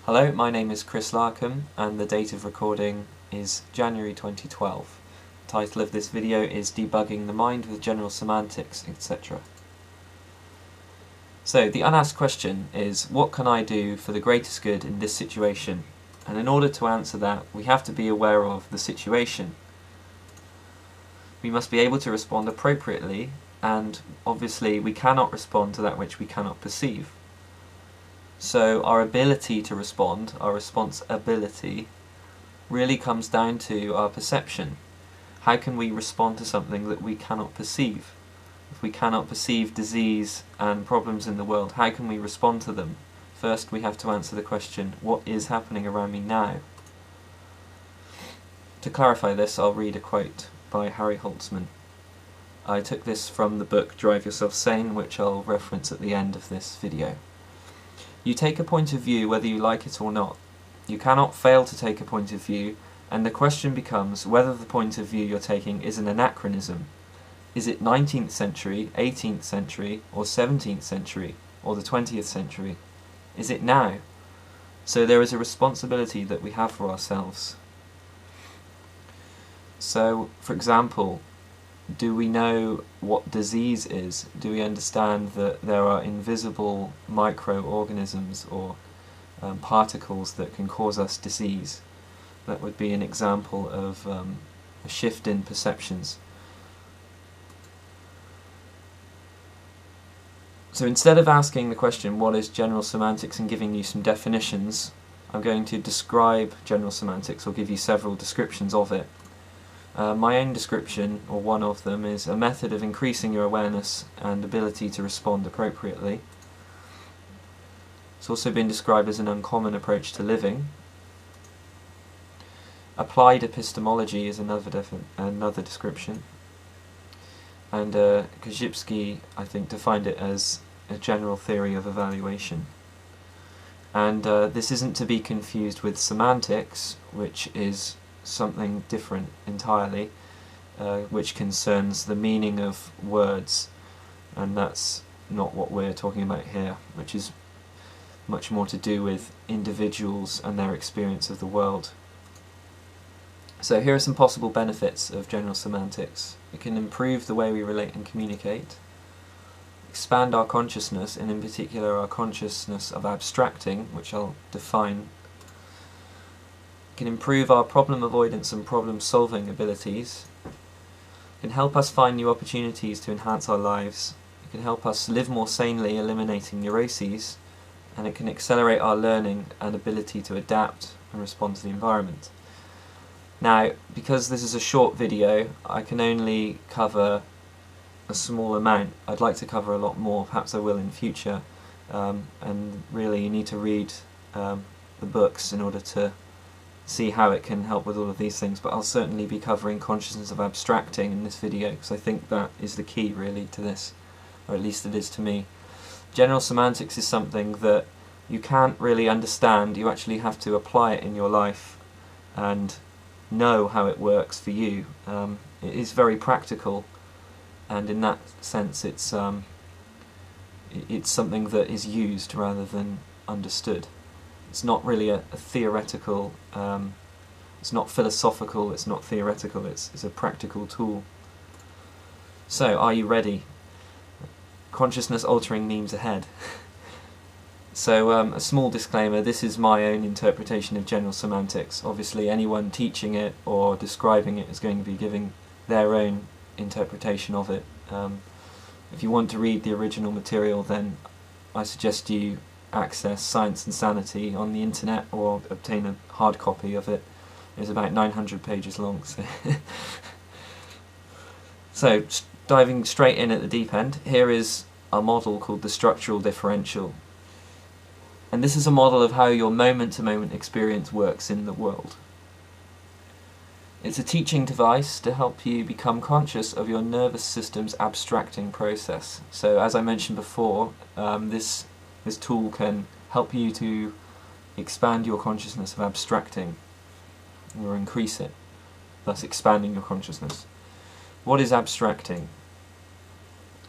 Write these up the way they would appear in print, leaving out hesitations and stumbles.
Hello, my name is Chris Larcombe and the date of recording is January 2012. The title of this video is Debugging the Mind with General Semantics, etc. So the unasked question is, what can I do for the greatest good in this situation? And in order to answer that, we have to be aware of the situation. We must be able to respond appropriately, and obviously we cannot respond to that which we cannot perceive. So our ability to respond, our response ability, really comes down to our perception. How can we respond to something that we cannot perceive? If we cannot perceive disease and problems in the world, how can we respond to them? First we have to answer the question, what is happening around me now? To clarify this, I'll read a quote by Harry Holtzman. I took this from the book Drive Yourself Sane, which I'll reference at the end of this video. You take a point of view whether you like it or not. You cannot fail to take a point of view, and the question becomes whether the point of view you're taking is an anachronism. Is it 19th century, 18th century, or 17th century, or the 20th century? Is it now? So there is a responsibility that we have for ourselves. So, for example, do we know what disease is? Do we understand that there are invisible microorganisms or particles that can cause us disease? That would be an example of a shift in perceptions. So instead of asking the question, what is general semantics, and giving you some definitions, I'm going to describe general semantics, or give you several descriptions of it. My own description, or one of them, is a method of increasing your awareness and ability to respond appropriately. It's also been described as an uncommon approach to living. Applied epistemology is another description. And Kajipski, I think, defined it as a general theory of evaluation. And this isn't to be confused with semantics, which is something different entirely, which concerns the meaning of words, and that's not what we're talking about here, which is much more to do with individuals and their experience of the world. So here are some possible benefits of general semantics. It can improve the way we relate and communicate, expand our consciousness, and in particular our consciousness of abstracting, which I'll define. Can improve our problem avoidance and problem solving abilities. It can help us find new opportunities to enhance our lives. It can help us live more sanely, eliminating neuroses, and it can accelerate our learning and ability to adapt and respond to the environment. Now, because this is a short video, I can only cover a small amount. I'd like to cover a lot more, perhaps I will in future, and really you need to read the books in order to see how it can help with all of these things, but I'll certainly be covering consciousness of abstracting in this video, because I think that is the key really to this, or at least it is to me. General semantics is something that you can't really understand, you actually have to apply it in your life and know how it works for you. It is very practical, and in that sense it's something that is used rather than understood. It's not really a theoretical, it's not philosophical, it's not theoretical, it's a practical tool. So, are you ready? Consciousness altering memes ahead. So, a small disclaimer, this is my own interpretation of general semantics. Obviously anyone teaching it or describing it is going to be giving their own interpretation of it. If you want to read the original material, then I suggest you access Science and Sanity on the internet or obtain a hard copy of it. It's about 900 pages long. So diving straight in at the deep end, here is a model called the structural differential. And this is a model of how your moment-to-moment experience works in the world. It's a teaching device to help you become conscious of your nervous system's abstracting process. So as I mentioned before, this tool can help you to expand your consciousness of abstracting, or increase it, thus expanding your consciousness. What is abstracting?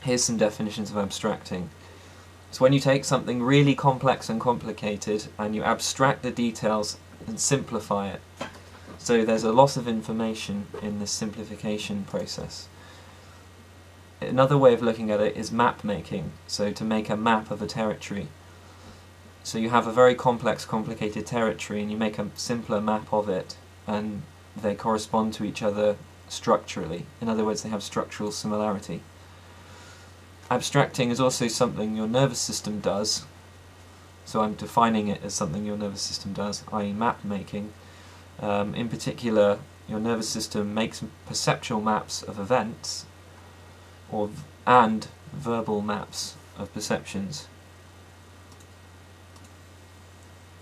Here's some definitions of abstracting. So when you take something really complex and complicated and you abstract the details and simplify it, so there's a loss of information in this simplification process. Another way of looking at it is map making, so to make a map of a territory. So you have a very complex, complicated territory and you make a simpler map of it, and they correspond to each other structurally. In other words, they have structural similarity. Abstracting is also something your nervous system does, so I'm defining it as something your nervous system does, i.e. map making. In particular, your nervous system makes perceptual maps of events and verbal maps of perceptions.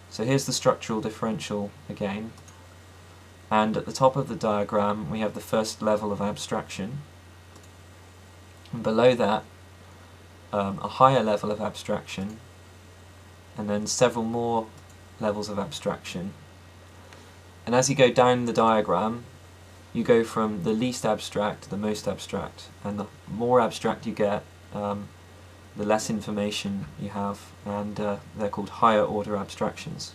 So here's the structural differential again, and at the top of the diagram we have the first level of abstraction, and below that a higher level of abstraction, and then several more levels of abstraction. And as you go down the diagram, you go from the least abstract to the most abstract, and the more abstract you get, the less information you have, and they're called higher order abstractions.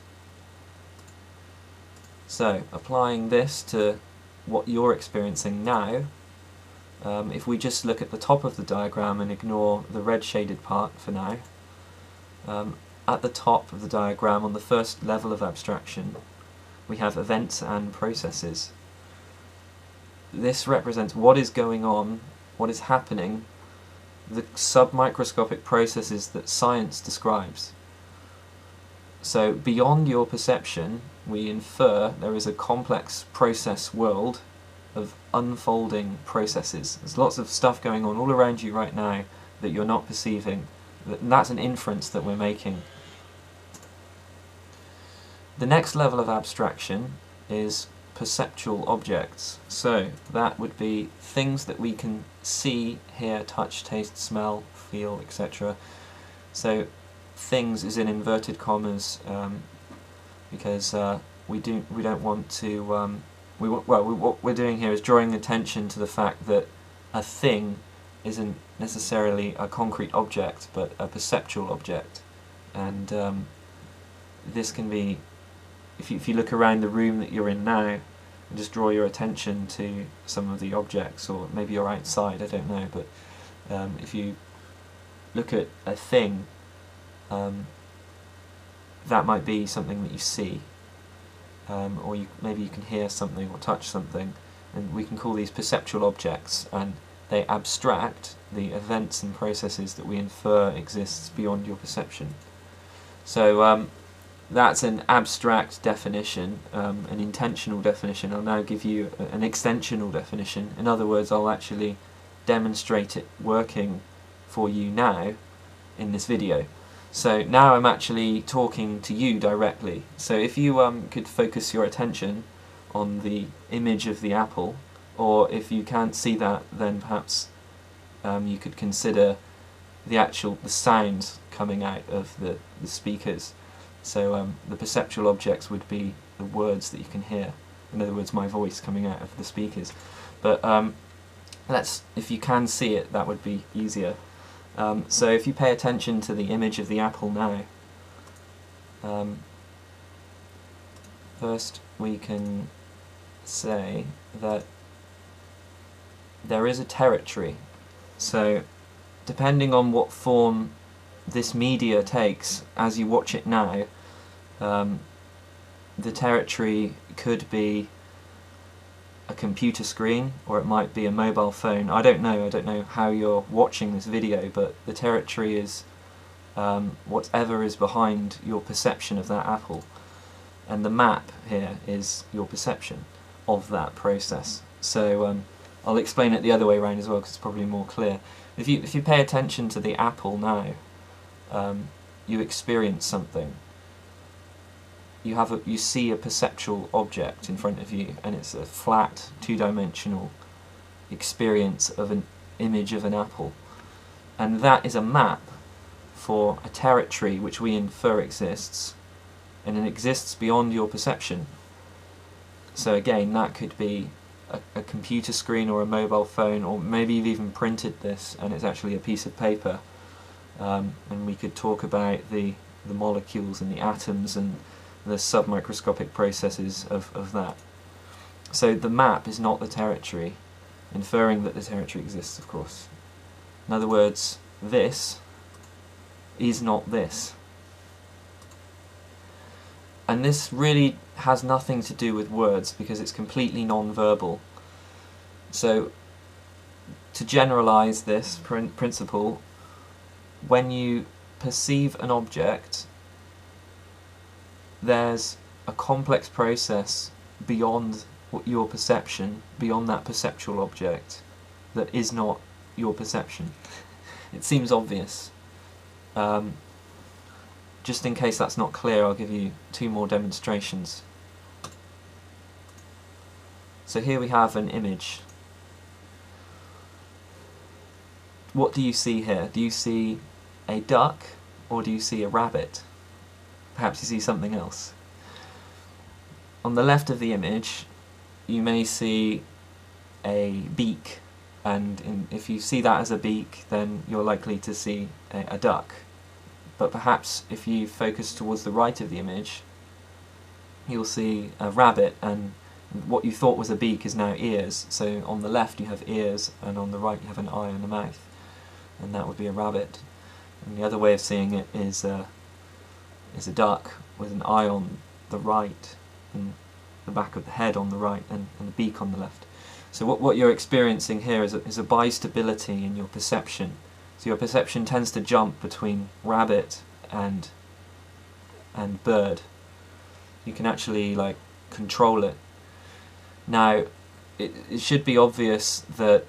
So, applying this to what you're experiencing now, if we just look at the top of the diagram and ignore the red shaded part for now, at the top of the diagram on the first level of abstraction we have events and processes. This represents what is going on, what is happening, the submicroscopic processes that science describes. So beyond your perception we infer there is a complex process world of unfolding processes. There's lots of stuff going on all around you right now that you're not perceiving. That's an inference that we're making. The next level of abstraction is perceptual objects. So that would be things that we can see, hear, touch, taste, smell, feel, etc. So things is in inverted commas because we don't want to. What we're doing here is drawing attention to the fact that a thing isn't necessarily a concrete object, but a perceptual object, and this can be, if you look around the room that you're in now, and just draw your attention to some of the objects, or maybe you're outside, I don't know, but if you look at a thing, that might be something that you see. Or maybe you can hear something or touch something, and we can call these perceptual objects, and they abstract the events and processes that we infer exists beyond your perception. So that's an abstract definition, an intentional definition. I'll now give you an extensional definition. In other words, I'll actually demonstrate it working for you now in this video. So now I'm actually talking to you directly. So if you could focus your attention on the image of the apple, or if you can't see that, then perhaps you could consider the sounds coming out of the speakers. So the perceptual objects would be the words that you can hear. In other words, my voice coming out of the speakers. But if you can see it, that would be easier. So if you pay attention to the image of the apple now, first we can say that there is a territory. So depending on what form this media takes as you watch it now, the territory could be a computer screen, or it might be a mobile phone. I don't know how you're watching this video, but the territory is whatever is behind your perception of that apple, and the map here is your perception of that process. So I'll explain it the other way around as well, because it's probably more clear. If you pay attention to the apple now, you experience something. You see a perceptual object in front of you, and it's a flat, two-dimensional experience of an image of an apple. And that is a map for a territory which we infer exists, and it exists beyond your perception. So again, that could be a computer screen or a mobile phone, or maybe you've even printed this and it's actually a piece of paper. and we could talk about the molecules and the atoms and the submicroscopic processes of that. So the map is not the territory, inferring that the territory exists, of course. In other words, this is not this. And this really has nothing to do with words because it's completely non-verbal. So to generalize this principle, when you perceive an object, there's a complex process beyond your perception, beyond that perceptual object, that is not your perception. It seems obvious. Just in case that's not clear, I'll give you 2 more demonstrations. So here we have an image. What do you see here? Do you see a duck or do you see a rabbit? Perhaps you see something else. On the left of the image, you may see a beak, and if you see that as a beak, then you're likely to see a duck. But perhaps if you focus towards the right of the image, you'll see a rabbit, and what you thought was a beak is now ears. So on the left you have ears, and on the right you have an eye and a mouth, and that would be a rabbit. And the other way of seeing it is a duck with an eye on the right, and the back of the head on the right, and the beak on the left. So what you're experiencing here is a bistability in your perception. So your perception tends to jump between rabbit and bird. You can actually control it. Now, it should be obvious that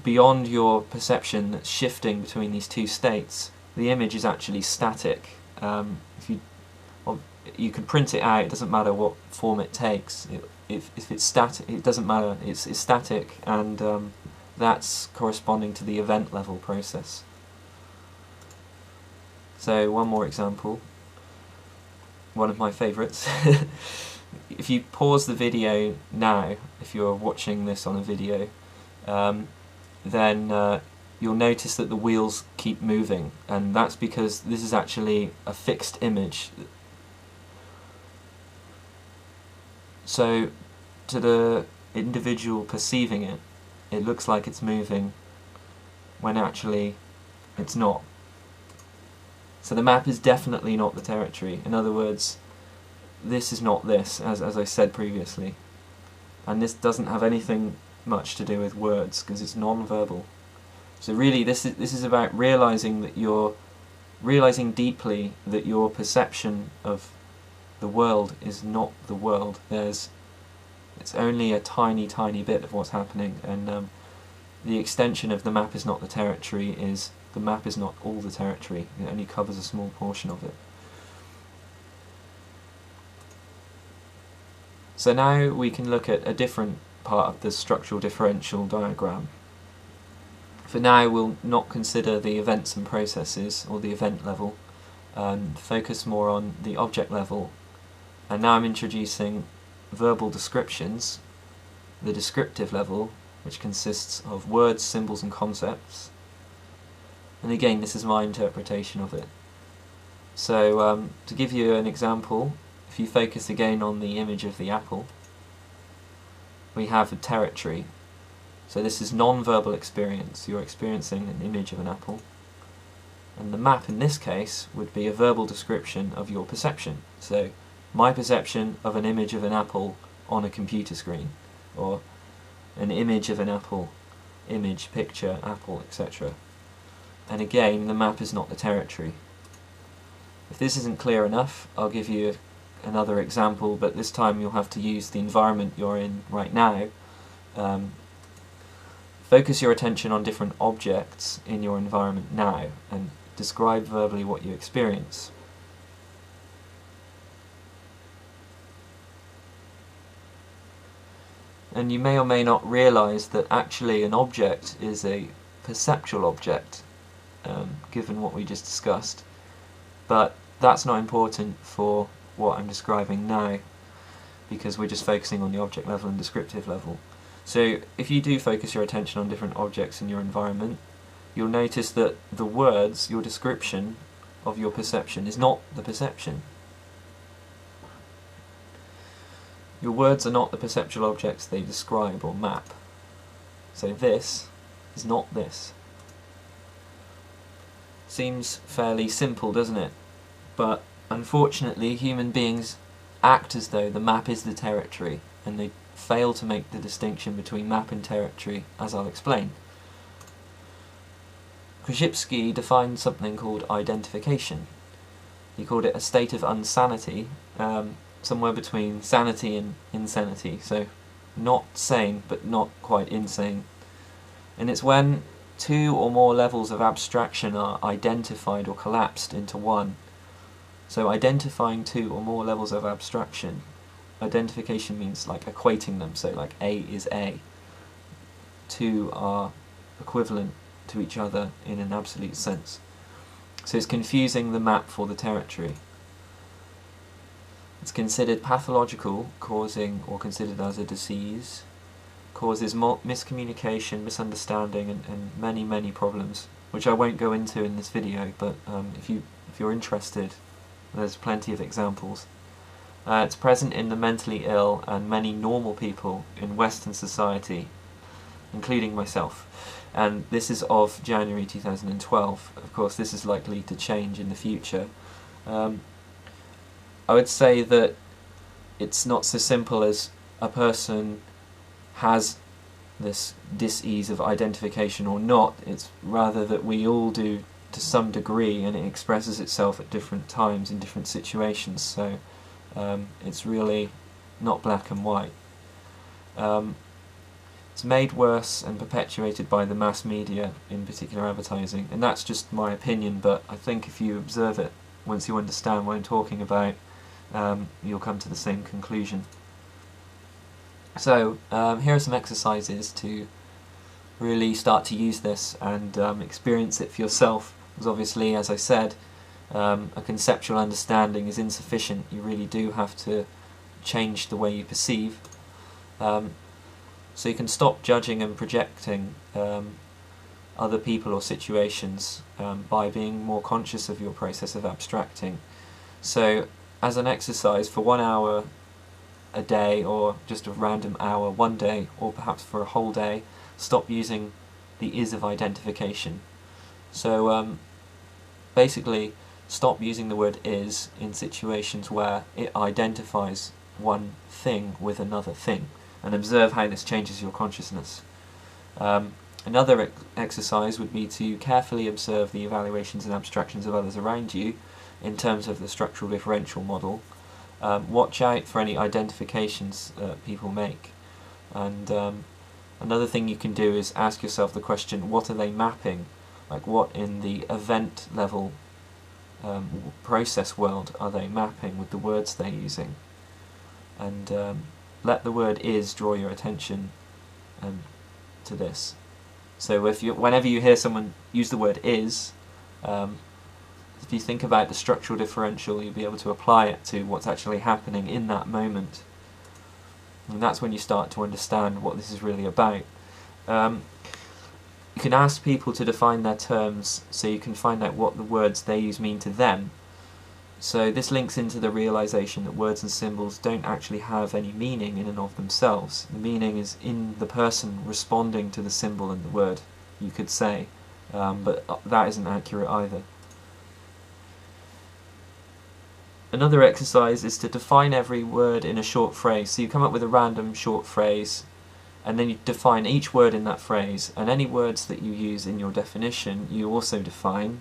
beyond your perception that's shifting between these 2 states, the image is actually static. You can print it out, it doesn't matter what form it takes. If it's static, it doesn't matter, it's static, and that's corresponding to the event level process. So one more example, one of my favourites. If you pause the video now, if you're watching this on a video, then you'll notice that the wheels keep moving, and that's because this is actually a fixed image. So to the individual perceiving it, it looks like it's moving when actually it's not. So the map is definitely not the territory. In other words, this is not this, as I said previously. And this doesn't have anything much to do with words, because it's non-verbal. So really this is about realizing deeply that your perception of the world is not the world. It's only a tiny bit of what's happening, and the extension of the map is not the territory is the map is not all the territory. It only covers a small portion of it. So now we can look at a different part of the structural differential diagram. For now we'll not consider the events and processes, or the event level, and focus more on the object level. And now I'm introducing verbal descriptions, the descriptive level, which consists of words, symbols and concepts. And again, this is my interpretation of it. So to give you an example, if you focus again on the image of the apple, we have a territory. So this is non-verbal experience. You're experiencing an image of an apple. And the map in this case would be a verbal description of your perception. So my perception of an image of an apple on a computer screen, or an image of an apple, image, picture, apple, etc. And again, the map is not the territory. If this isn't clear enough, I'll give you another example, but this time you'll have to use the environment you're in right now. Focus your attention on different objects in your environment now, and describe verbally what you experience. And you may or may not realise that actually an object is a perceptual object, given what we just discussed. But that's not important for what I'm describing now, because we're just focusing on the object level and descriptive level. So if you do focus your attention on different objects in your environment, you'll notice that the words, your description of your perception, is not the perception. Your words are not the perceptual objects they describe or map. So this is not this. Seems fairly simple, doesn't it? But unfortunately, human beings act as though the map is the territory, and they fail to make the distinction between map and territory, as I'll explain. Krzyzewski defined something called identification. He called it a state of unsanity, somewhere between sanity and insanity, so not sane but not quite insane. And it's when two or more levels of abstraction are identified or collapsed into one. So identifying two or more levels of abstraction, identification means like equating them, so like A is A. Two are equivalent to each other in an absolute sense. So it's confusing the map for the territory. It's considered pathological, causing or considered as a disease, causes miscommunication, misunderstanding, and many problems, which I won't go into in this video, but if you're interested, there's plenty of examples. It's present in the mentally ill and many normal people in Western society, including myself. And this is of January 2012. Of course, this is likely to change in the future. I would say that it's not so simple as a person has this dis-ease of identification or not. It's rather that we all do to some degree, and it expresses itself at different times in different situations. So it's really not black and white. It's made worse and perpetuated by the mass media, in particular advertising, and that's just my opinion, but I think if you observe it, once you understand what I'm talking about, you'll come to the same conclusion. So here are some exercises to really start to use this and experience it for yourself, because obviously, as I said, a conceptual understanding is insufficient. You really do have to change the way you perceive. So you can stop judging and projecting other people or situations by being more conscious of your process of abstracting. So as an exercise, for 1 hour a day, or just a random hour one day, or perhaps for a whole day, stop using the is of identification. So basically, stop using the word is in situations where it identifies one thing with another thing, and observe how this changes your consciousness. Another exercise would be to carefully observe the evaluations and abstractions of others around you in terms of the structural differential model. Watch out for any identifications people make. And another thing you can do is ask yourself the question, what are they mapping? Like, what in the event level process world are they mapping with the words they're using? And let the word is draw your attention to this. So whenever you hear someone use the word is, if you think about the structural differential, you'll be able to apply it to what's actually happening in that moment. And that's when you start to understand what this is really about. You can ask people to define their terms so you can find out what the words they use mean to them. So this links into the realization that words and symbols don't actually have any meaning in and of themselves. The meaning is in the person responding to the symbol and the word, you could say, but that isn't accurate either. Another exercise is to define every word in a short phrase. So you come up with a random short phrase, and then you define each word in that phrase, and any words that you use in your definition you also define,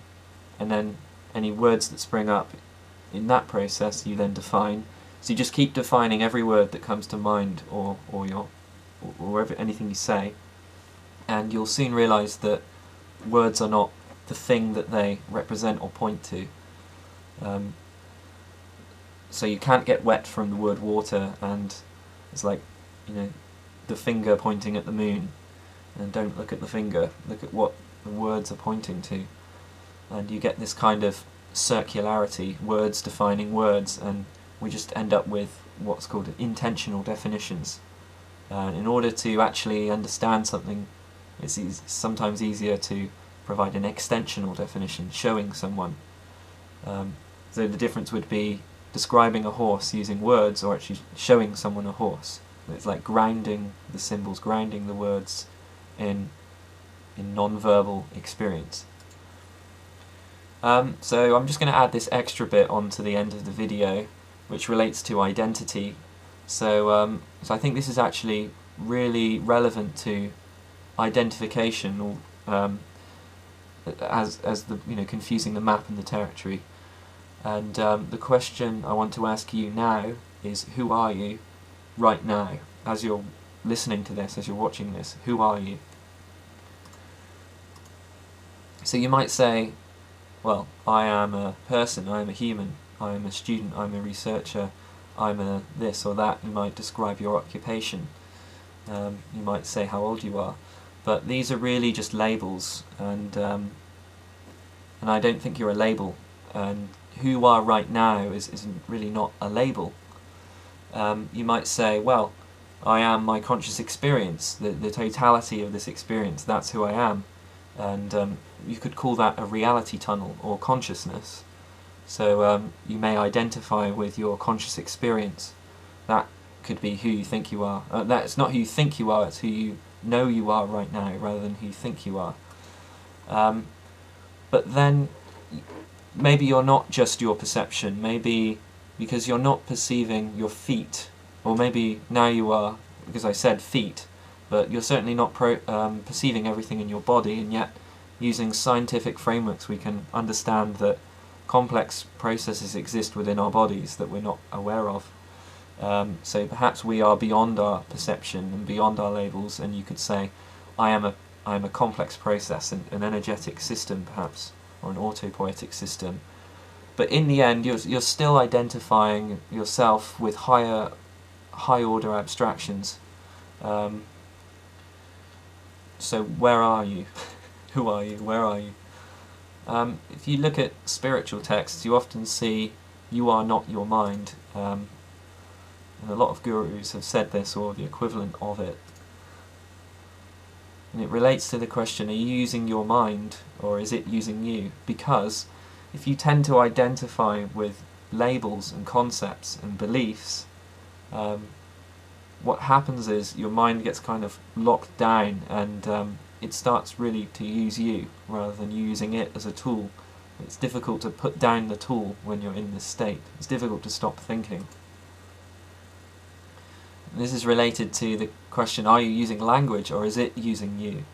and then any words that spring up in that process you then define. So you just keep defining every word that comes to mind, or anything you say, and you'll soon realise that words are not the thing that they represent or point to. So you can't get wet from the word water, and it's like, the finger pointing at the moon, and don't look at the finger, look at what the words are pointing to, and you get this kind of circularity, words defining words, and we just end up with what's called intentional definitions. In order to actually understand something, it's sometimes easier to provide an extensional definition, showing someone. So the difference would be describing a horse using words, or actually showing someone a horse. It's like grounding the symbols, grounding the words in non-verbal experience. So I'm just going to add this extra bit onto the end of the video, which relates to identity. So I think this is actually really relevant to identification, as the confusing the map and the territory. And the question I want to ask you now is, who are you right now? As you're listening to this, as you're watching this, who are you? So you might say, well, I am a person, I am a human, I am a student, I'm a researcher, I'm a this or that. You might describe your occupation. You might say how old you are. But these are really just labels, and I don't think you're a label. And who you are right now is really not a label. You might say, well, I am my conscious experience, the totality of this experience, that's who I am. And you could call that a reality tunnel or consciousness. So you may identify with your conscious experience. That could be who you think you are. That's not who you think you are, it's who you know you are right now, rather than who you think you are. But then maybe you're not just your perception, maybe because you're not perceiving your feet, or maybe now you are, because I said feet, but you're certainly not perceiving everything in your body, and yet using scientific frameworks we can understand that complex processes exist within our bodies that we're not aware of. So perhaps we are beyond our perception and beyond our labels, and you could say, I am a complex process, an energetic system perhaps, or an autopoietic system. But in the end, you're still identifying yourself with high order abstractions. So where are you? Who are you? Where are you? If you look at spiritual texts, you often see you are not your mind. And a lot of gurus have said this, or the equivalent of it. And it relates to the question, are you using your mind, or is it using you? Because if you tend to identify with labels and concepts and beliefs, what happens is your mind gets kind of locked down, and it starts really to use you rather than you using it as a tool. It's difficult to put down the tool when you're in this state. It's difficult to stop thinking. And this is related to the question, are you using language or is it using you?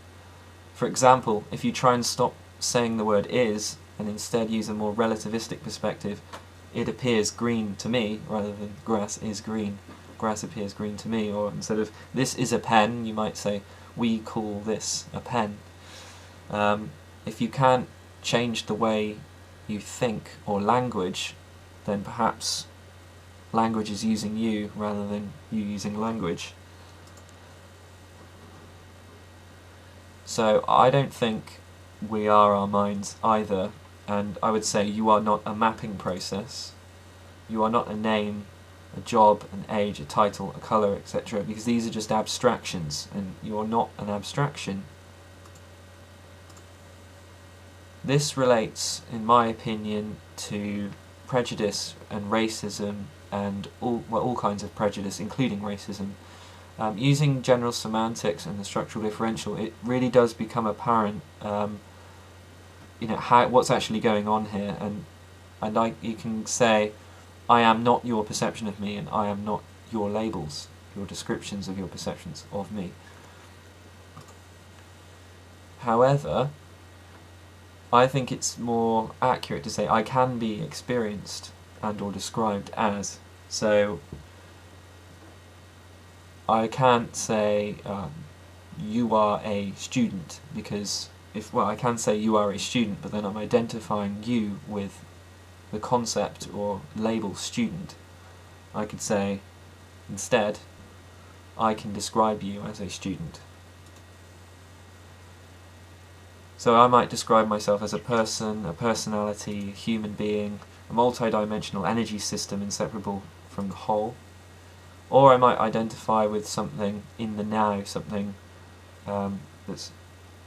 For example, if you try and stop saying the word is and instead use a more relativistic perspective, it appears green to me rather than grass is green. Grass appears green to me. Or instead of this is a pen, you might say we call this a pen. If you can't change the way you think or language, then perhaps language is using you rather than you using language. So I don't think we are our minds either, and I would say you are not a mapping process. You are not a name, a job, an age, a title, a colour, etc., because these are just abstractions, and you are not an abstraction. This relates, in my opinion, to prejudice and racism and all kinds of prejudice, including racism. Using general semantics and the structural differential, it really does become apparent, what's actually going on here, and you can say, I am not your perception of me, and I am not your labels, your descriptions of your perceptions of me. However, I think it's more accurate to say I can be experienced and or described as. So I can't say you are a student, because I can say you are a student, but then I'm identifying you with the concept or label student. I could say instead, I can describe you as a student. So I might describe myself as a person, a personality, a human being, a multi-dimensional energy system inseparable from the whole. Or I might identify with something in the now, something that's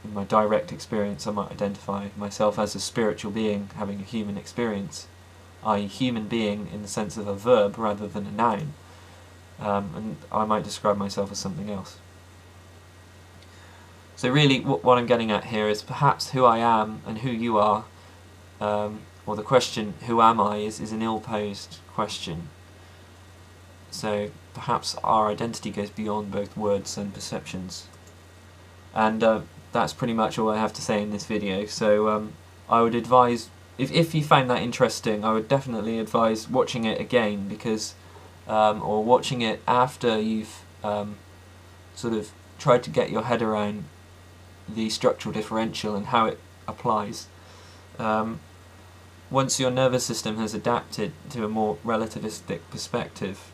in my direct experience I might identify myself as a spiritual being having a human experience, i.e. human being in the sense of a verb rather than a noun, and I might describe myself as something else. So really what I'm getting at here is perhaps who I am and who you are, or the question who am I is an ill-posed question. So perhaps our identity goes beyond both words and perceptions. And that's pretty much all I have to say in this video. So I would advise, if you found that interesting, I would definitely advise watching it again, because or watching it after you've sort of tried to get your head around the structural differential and how it applies. Once your nervous system has adapted to a more relativistic perspective,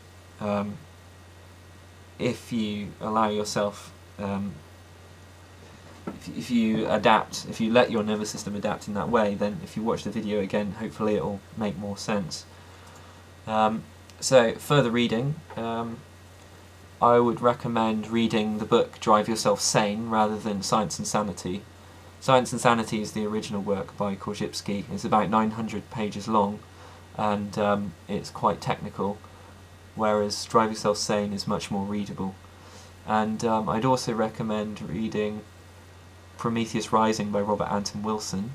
if you allow yourself, if you let your nervous system adapt in that way, then if you watch the video again, hopefully it will make more sense. So further reading, I would recommend reading the book Drive Yourself Sane rather than Science and Sanity. Science and Sanity is the original work by Korzybski. It's about 900 pages long, and it's quite technical, whereas Drive Yourself Sane is much more readable. And I'd also recommend reading Prometheus Rising by Robert Anton Wilson.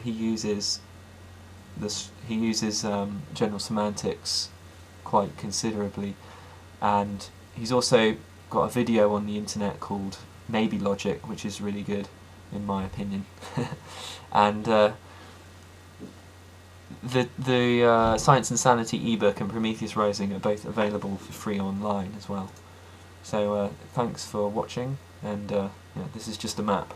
He uses General Semantics quite considerably, and he's also got a video on the internet called Maybe Logic, which is really good in my opinion. And the Science and Sanity ebook and Prometheus Rising are both available for free online as well. So thanks for watching, and yeah, this is just a map.